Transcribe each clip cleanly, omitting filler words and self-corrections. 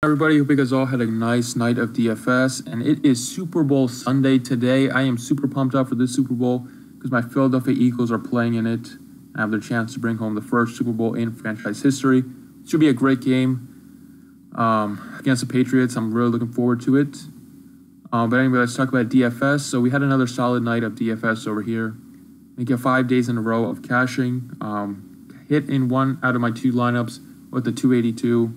Everybody, hope you guys all had a nice night of DFS, and it is Super Bowl Sunday today. I am super pumped up for this Super Bowl because my Philadelphia Eagles are playing in it and have their chance to bring home the first Super Bowl in franchise history. It should be a great game against the Patriots. I'm really looking forward to it. But anyway, let's talk about DFS. So we had another solid night of DFS over here. I get 5 days in a row of cashing. Hit in one out of my two lineups with the 282.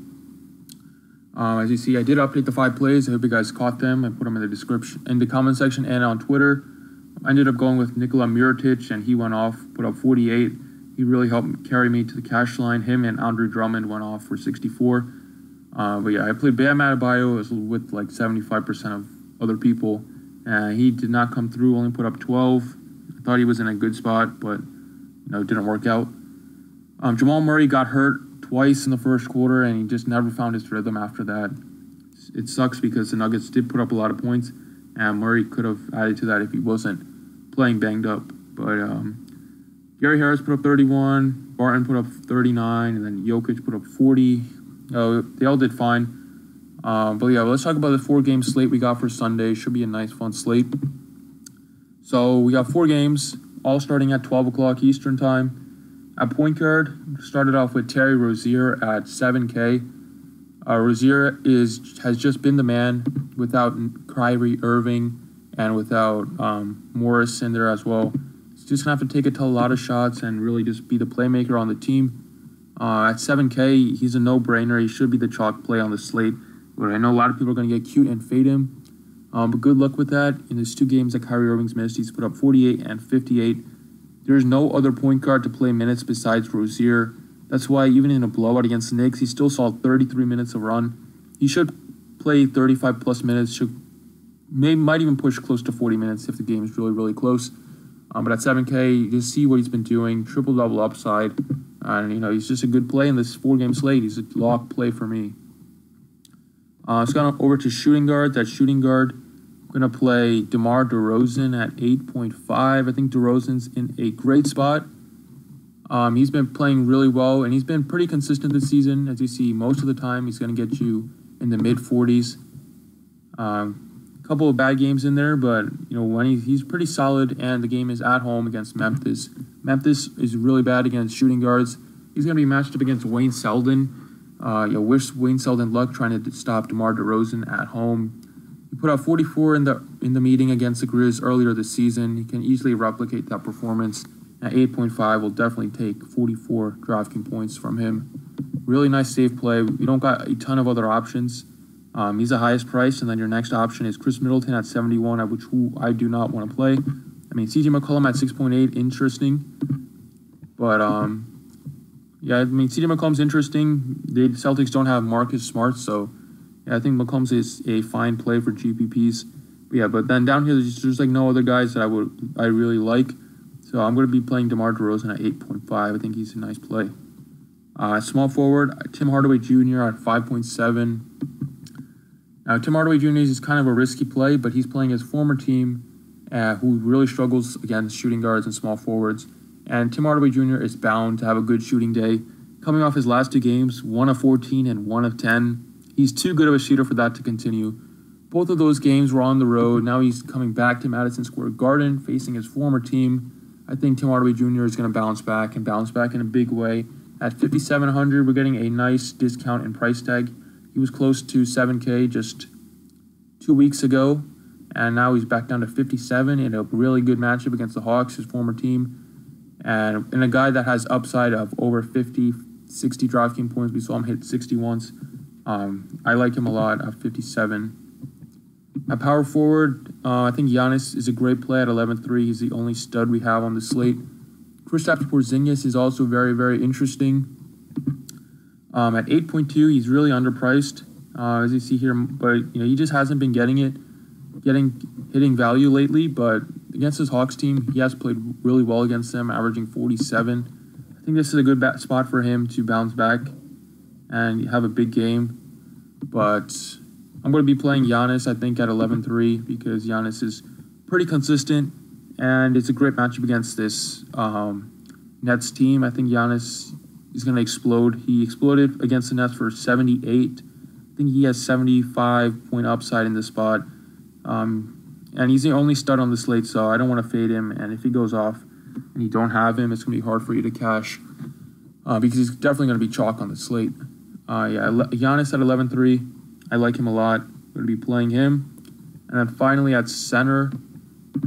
As you see, I did update the 5 plays. I hope you guys caught them. I put them in the description, in the comment section, and on Twitter. I ended up going with Nikola Mirotic, and he went off, put up 48. He really helped carry me to the cash line. Him and Andre Drummond went off for 64. But yeah, I played Bam Adebayo with like 75% of other people. He did not come through, only put up 12. I thought he was in a good spot, but it didn't work out. Jamal Murray got hurt twice in the first quarter, and he just never found his rhythm after that. It sucks because the Nuggets did put up a lot of points, and Murray could have added to that if he wasn't playing banged up. But Gary Harris put up 31, Barton put up 39, and then Jokic put up 40. They all did fine. But yeah, let's talk about the 4-game slate we got for Sunday. Should be a nice, fun slate. So we got 4 games, all starting at 12 o'clock Eastern time. At point guard, started off with Terry Rozier at 7K. Rozier has just been the man without Kyrie Irving and without Morris in there as well. He's just going to have to take it to a lot of shots and really just be the playmaker on the team. At 7K, he's a no-brainer. He should be the chalk play on the slate. But I know a lot of people are going to get cute and fade him. But good luck with that. In his 2 games that Kyrie Irving's missed, he's put up 48 and 58. There's no other point guard to play minutes besides Rozier. That's why even in a blowout against the Knicks, he still saw 33 minutes of run. He should play 35-plus minutes. Might even push close to 40 minutes if the game is really, really close. But at 7K, you just see what he's been doing. Triple-double upside. And, he's just a good play in this 4-game slate. He's a lock play for me. Let's go over to shooting guard. That shooting guard, I'm going to play DeMar DeRozan at 8.5. I think DeRozan's in a great spot. He's been playing really well, and he's been pretty consistent this season. As you see, most of the time, he's going to get you in the mid-40s. A couple of bad games in there, but, when he's pretty solid, and the game is at home against Memphis. Memphis is really bad against shooting guards. He's going to be matched up against Wayne Selden. Wish Wayne Selden luck trying to stop DeMar DeRozan at home. He put out 44 in the meeting against the Grizz earlier this season. He can easily replicate that performance. At 8.5, will definitely take 44 DraftKings points from him. Really nice safe play. We don't got a ton of other options. He's the highest price, and then your next option is Chris Middleton at 71, who I do not want to play. CJ McCollum at 6.8, interesting. But, CJ McCollum's interesting. The Celtics don't have Marcus Smart, so yeah, I think McCollum is a fine play for GPPs. But then down here, there's like no other guys that I really like. So I'm going to be playing DeMar DeRozan at 8.5. I think he's a nice play. Small forward, Tim Hardaway Jr. at 5.7. Now, Tim Hardaway Jr. is kind of a risky play, but he's playing his former team who really struggles against shooting guards and small forwards. And Tim Hardaway Jr. is bound to have a good shooting day. Coming off his last 2 games, 1 of 14 and 1 of 10. He's too good of a shooter for that to continue. Both of those games were on the road. Now he's coming back to Madison Square Garden, facing his former team. I think Tim Hardaway Jr. is going to bounce back in a big way. At 5,700, we're getting a nice discount in price tag. He was close to 7K just 2 weeks ago, and now he's back down to 57 in a really good matchup against the Hawks, his former team. And a guy that has upside of over 50, 60 DraftKings points. We saw him hit 60 once. I like him a lot at 57. At power forward, I think Giannis is a great play at 11.3. He's the only stud we have on the slate. Kristaps Porzingis is also very, very interesting. At 8.2, he's really underpriced, as you see here. But he just hasn't been hitting value lately. But against his Hawks team, he has played really well against them, averaging 47. I think this is a good spot for him to bounce back and have a big game. But I'm going to be playing Giannis, I think, at 11.3 because Giannis is pretty consistent, and it's a great matchup against this Nets team. I think Giannis is going to explode. He exploded against the Nets for 78. I think think he has 75-point upside in this spot. And he's the only stud on the slate, so I don't want to fade him. And if he goes off and you don't have him, it's going to be hard for you to cash because he's definitely going to be chalk on the slate. Giannis at 11-3. I like him a lot. I'm going to be playing him. And then finally at center,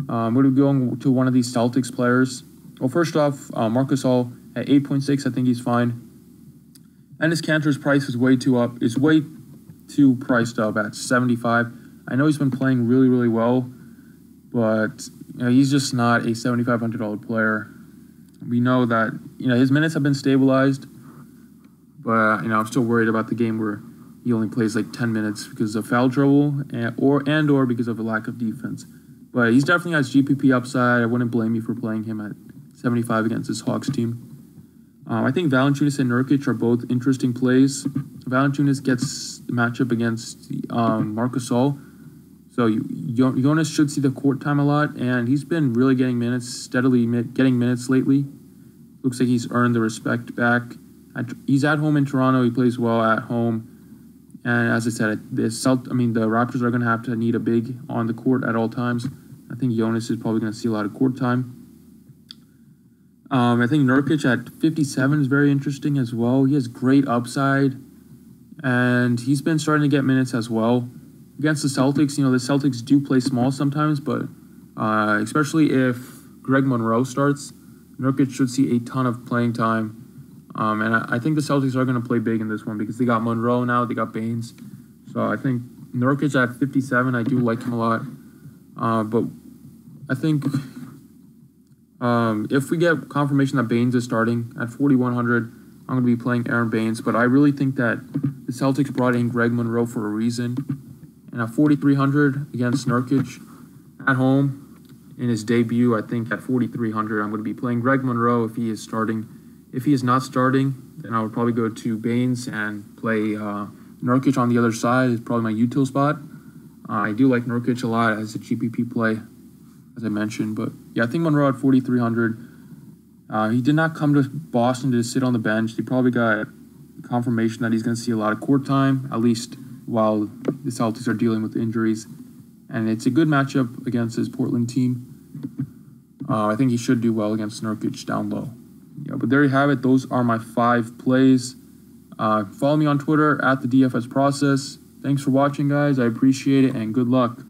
I'm going to be going to one of these Celtics players. Well, first off, Marc Gasol at 8.6. I think he's fine. And his Cantor's price is way too priced up at 75. I know he's been playing really, really well, but he's just not a $7,500 player. We know that his minutes have been stabilized, but I'm still worried about the game where he only plays like 10 minutes because of foul trouble or because of a lack of defense. But he's definitely has GPP upside. I wouldn't blame you for playing him at 75 against this Hawks team. I think Valanciunas and Nurkic are both interesting plays. Valanciunas gets the matchup against Marc Gasol. So Jonas should see the court time a lot, and he's been really getting minutes, steadily getting minutes lately. Looks like he's earned the respect back. He's at home in Toronto. He plays well at home. And as I said, the Raptors are going to need a big on the court at all times. I think Jonas is probably going to see a lot of court time. I think Nurkic at 57 is very interesting as well. He has great upside, and he's been starting to get minutes as well. Against the Celtics, the Celtics do play small sometimes, but especially if Greg Monroe starts, Nurkic should see a ton of playing time. And I think the Celtics are going to play big in this one because they got Monroe now, they got Baines. So I think Nurkic at 57, I do like him a lot. But I think if we get confirmation that Baines is starting at 4,100, I'm going to be playing Aaron Baines. But I really think that the Celtics brought in Greg Monroe for a reason. And at 4,300 against Nurkic at home in his debut, I think at 4,300, I'm going to be playing Greg Monroe if he is starting. If he is not starting, then I would probably go to Baines and play Nurkic on the other side. Is probably my util spot. I do like Nurkic a lot as a GPP play, as I mentioned. But yeah, I think Monroe at 4,300. He did not come to Boston to sit on the bench. He probably got confirmation that he's going to see a lot of court time, at least while the Celtics are dealing with injuries. And it's a good matchup against his Portland team. I think he should do well against Nurkic down low. Yeah, but there you have it. Those are my 5 plays. Follow me on Twitter at the DFS Process. Thanks for watching, guys. I appreciate it, and good luck.